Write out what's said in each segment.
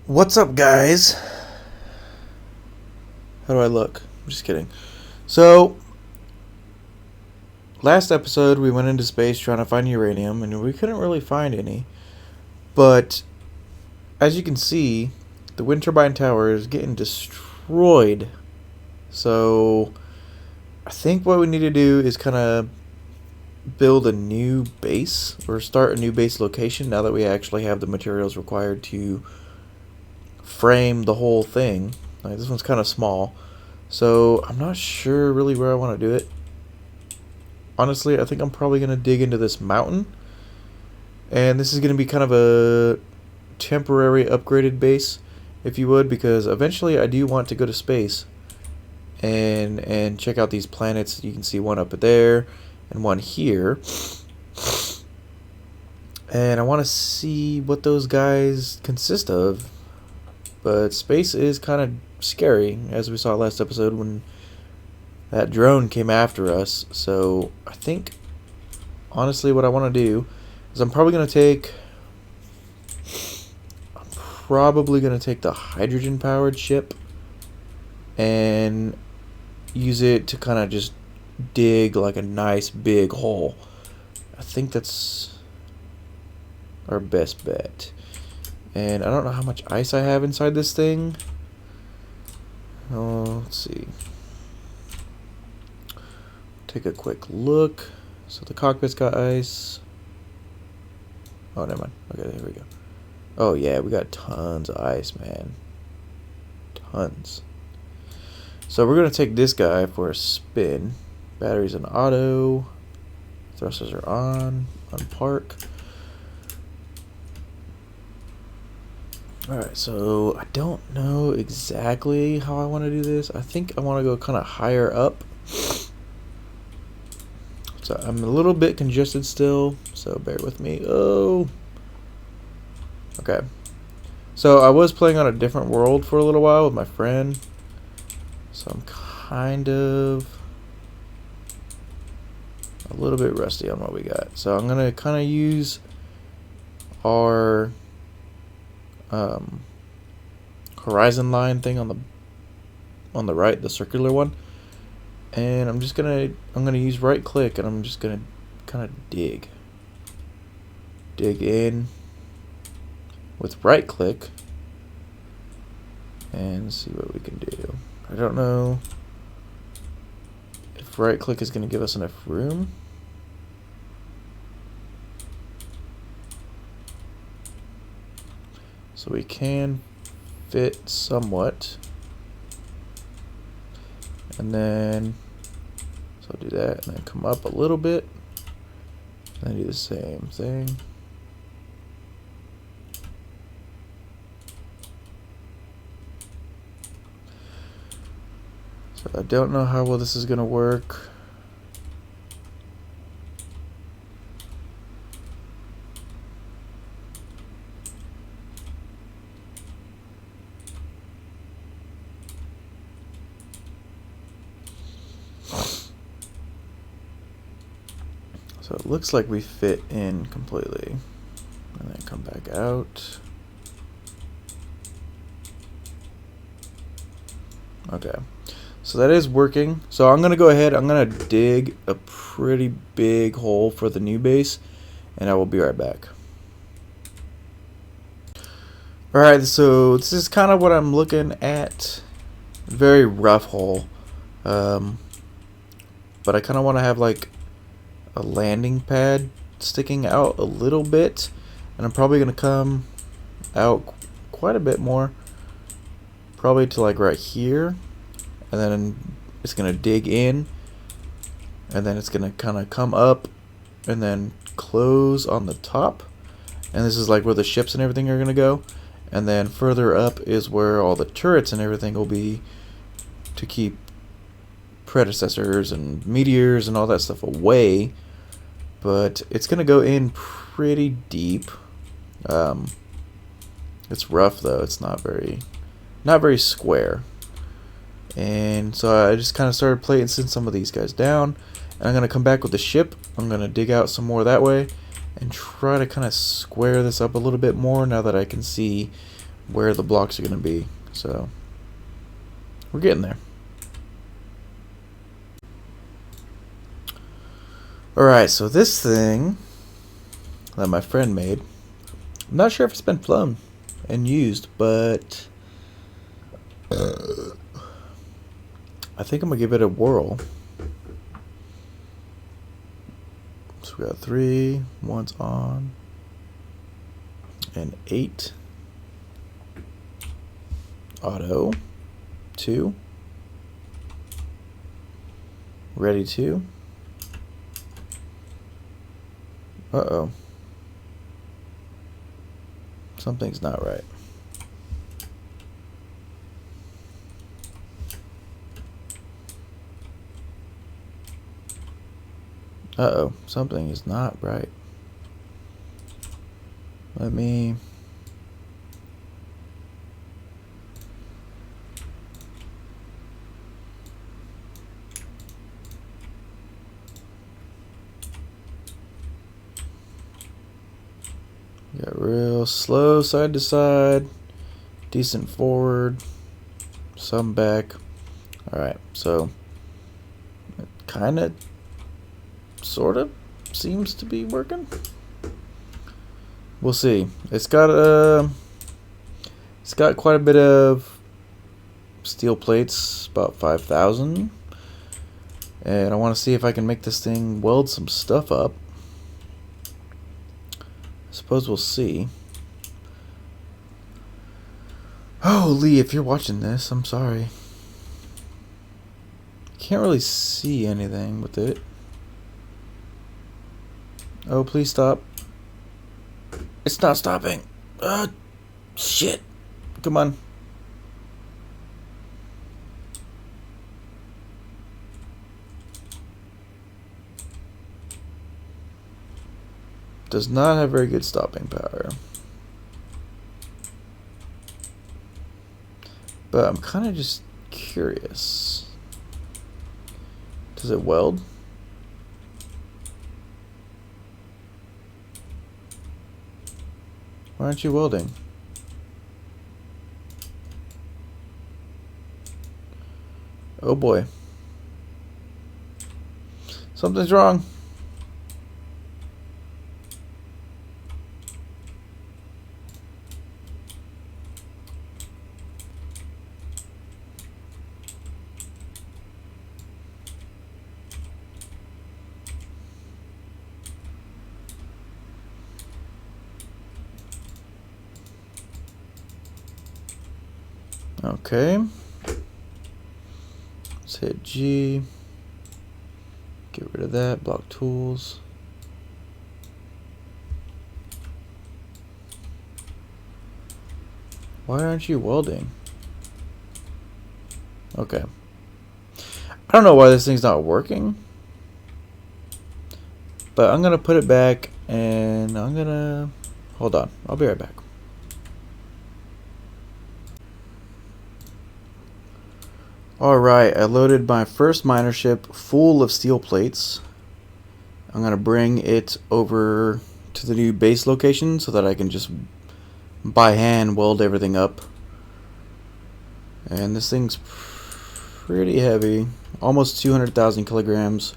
What's up, guys? How do I look? I'm just kidding. So, last episode we went into space trying to find uranium, and we couldn't really find any. But, as you can see, the wind turbine tower is getting destroyed. So, I think what we need to do is kind of build a new base, or start a new base location now that we actually have the materials required to frame the whole thing. Like, this one's kind of small, so I'm not sure really where I want to do it. Honestly, I think I'm probably going to dig into this mountain, and this is going to be kind of a temporary upgraded base, if you would, because eventually I do want to go to space and check out these planets. You can see one up there and one here, and I want to see what those guys consist of. But space is kind of scary, as we saw last episode when that drone came after us. So I think, honestly, what I want to do is I'm probably going to take the hydrogen-powered ship and use it to kind of just dig like a nice big hole. I think that's our best bet. And I don't know how much ice I have inside this thing. Oh, let's see. Take a quick look. So the cockpit's got ice. Oh, never mind. Okay, there we go. Oh, yeah, we got tons of ice, man. Tons. So we're going to take this guy for a spin. Batteries in auto. Thrusters are on. Unpark. Alright, so I don't know exactly how I want to do this. I think I want to go kind of higher up. So I'm a little bit congested still, so bear with me. Oh. Okay. So I was playing on a different world for a little while with my friend. So I'm kind of a little bit rusty on what we got. So I'm going to kind of use our horizon line thing on the right, the circular one, and I'm gonna use right click, and I'm just gonna kind of dig in with right click and see what we can do. I don't know if right click is gonna give us enough room. So we can fit somewhat. And then, so I'll do that, and then come up a little bit. And then do the same thing. So I don't know how well this is going to work. So it looks like we fit in completely. And then come back out. Okay. So that is working. So I'm going to go ahead. I'm going to dig a pretty big hole for the new base. And I will be right back. Alright, so this is kind of what I'm looking at. Very rough hole. But I kind of want to have like a landing pad sticking out a little bit, and I'm probably gonna come out quite a bit more, probably to like right here, and then it's gonna dig in, and then it's gonna kind of come up and then close on the top, and this is like where the ships and everything are gonna go, and then further up is where all the turrets and everything will be to keep predecessors and meteors and all that stuff away. But it's gonna go in pretty deep. It's rough though. It's not very square. And so I just kind of started placing some of these guys down. And I'm gonna come back with the ship. I'm gonna dig out some more that way, and try to kind of square this up a little bit more now that I can see where the blocks are going to be. So we're getting there. Alright, so this thing that my friend made, I'm not sure if it's been flown and used, but I think I'm going to give it a whirl. So we got 3, 1's on, and 8. Auto. 2. Ready 2. Uh-oh. Something's not right. Uh-oh. Something is not right. Let me... Got real slow side to side, decent forward, some back. Alright, so it kind of, sort of seems to be working. We'll see. It's got quite a bit of steel plates, about 5,000, and I want to see if I can make this thing weld some stuff up. Suppose we'll see. Oh, Lee, if you're watching this, I'm sorry. Can't really see anything with it. Oh, please stop. It's not stopping. Shit. Come on. Does not have very good stopping power. But I'm kind of just curious. Does it weld? Why aren't you welding? Oh boy. Something's wrong. Okay. Let's hit G. Get rid of that. Block tools. Why aren't you welding? Okay. I don't know why this thing's not working. But I'm going to put it back and I'm going to... Hold on. I'll be right back. Alright, I loaded my first miner ship full of steel plates. I'm going to bring it over to the new base location so that I can just by hand weld everything up. And this thing's pretty heavy, almost 200,000 kilograms.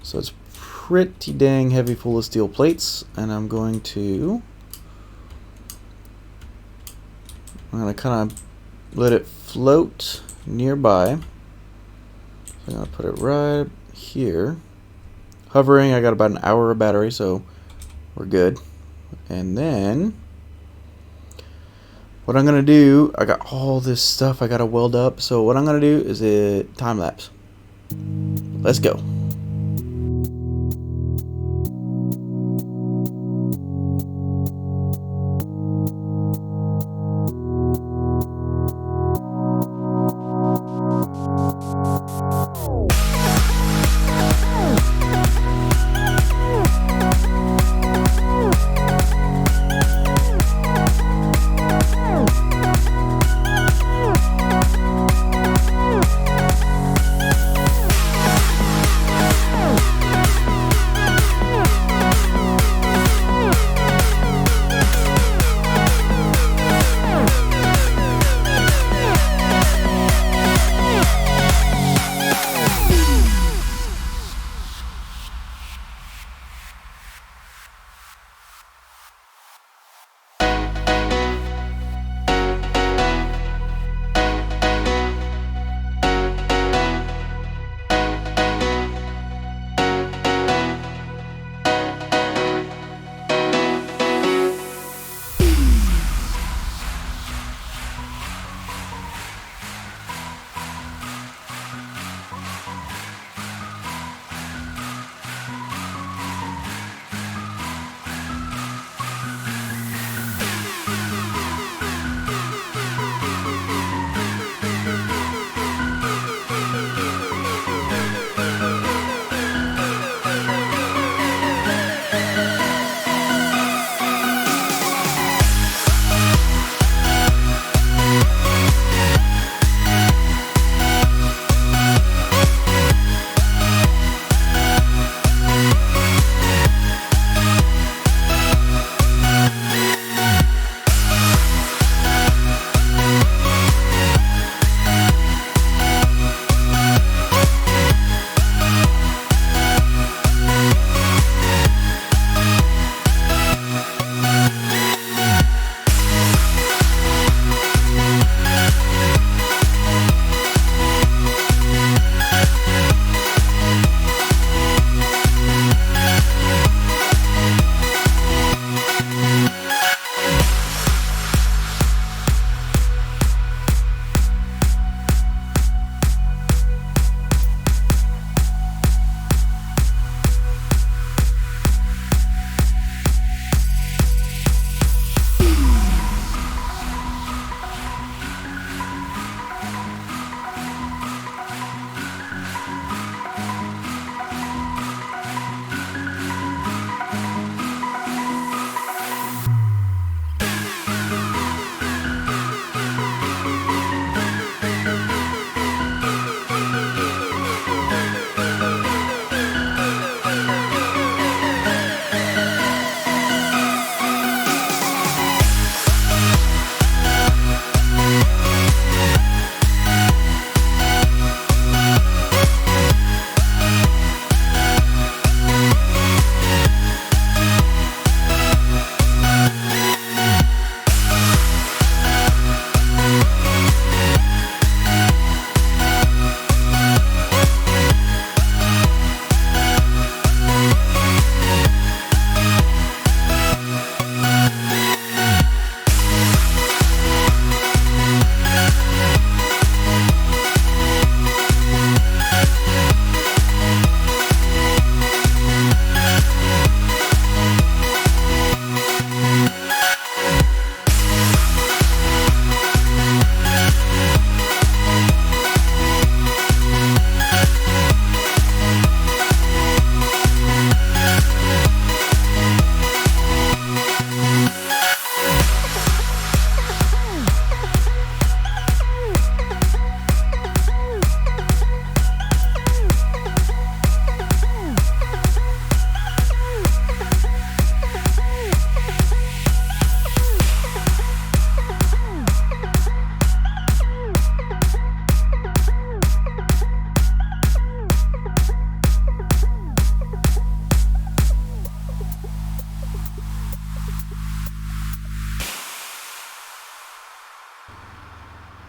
So it's pretty dang heavy, full of steel plates. And I'm going to kind of let it float nearby. So I'm going to put it right here. Hovering, I got about an hour of battery, so we're good. And then what I'm going to do, I got all this stuff I got to weld up. So what I'm going to do is a time lapse. Let's go.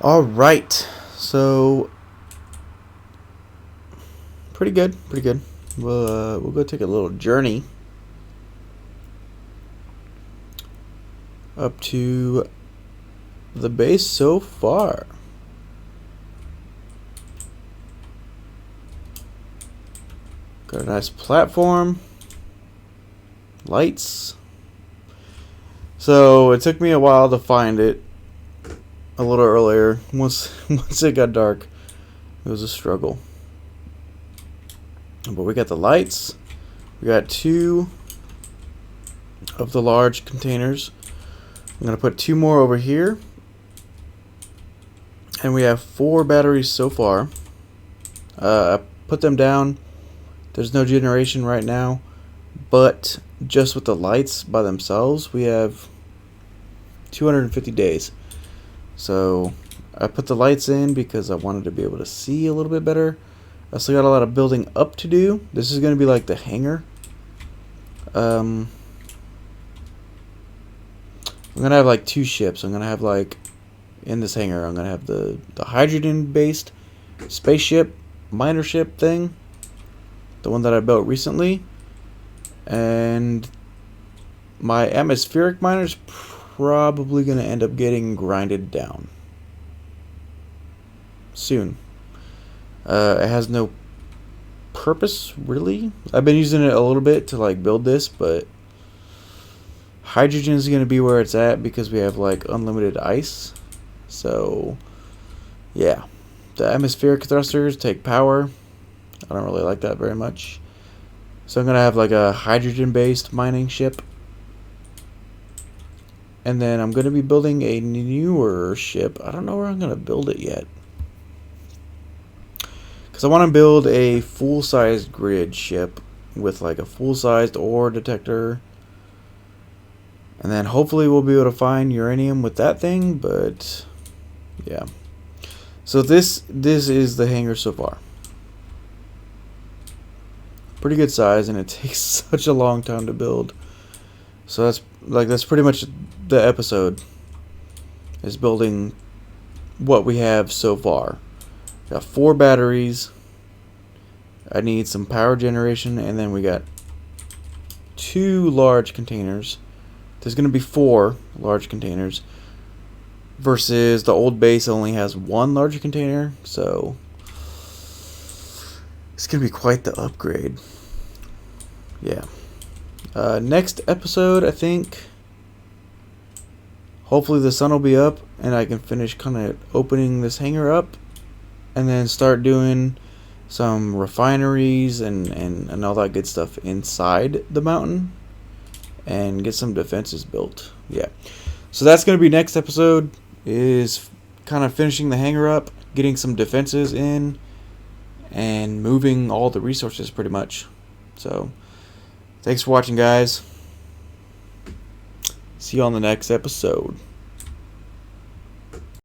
Alright, so pretty good, pretty good. We'll go take a little journey up to the base so far. Got a nice platform, lights. So it took me a while to find it. A little earlier, once it got dark, it was a struggle. But we got the lights. We got 2 of the large containers. I'm gonna put 2 more over here, and we have 4 batteries so far. I put them down. There's no generation right now, but just with the lights by themselves, we have 250 days. So I put the lights in because I wanted to be able to see a little bit better. I still got a lot of building up to do. This is going to be like the hangar. I'm going to have like 2 ships. I'm going to have like, in this hangar, I'm going to have the hydrogen-based spaceship, miner ship thing. The one that I built recently. And my atmospheric miner's probably going to end up getting grinded down soon. It has no purpose, really. I've been using it a little bit to like build this, but hydrogen is going to be where it's at because we have like unlimited ice. So yeah, the atmospheric thrusters take power. I don't really like that very much. So I'm going to have like a hydrogen based mining ship. And then I'm going to be building a newer ship. I don't know where I'm going to build it yet. Because I want to build a full-sized grid ship with like a full-sized ore detector. And then hopefully we'll be able to find uranium with that thing. But yeah. So this is the hangar so far. Pretty good size, and it takes such a long time to build. So that's pretty much the episode, is building what we have so far. Got 4 batteries. I need some power generation, and then we got 2 large containers. There's going to be 4 large containers versus the old base only has 1 large container, so it's going to be quite the upgrade. Yeah. Next episode, I think, hopefully the sun will be up and I can finish kind of opening this hangar up and then start doing some refineries and all that good stuff inside the mountain and get some defenses built. Yeah. So that's going to be next episode, is kind of finishing the hangar up, getting some defenses in, and moving all the resources pretty much. So thanks for watching, guys. See you on the next episode.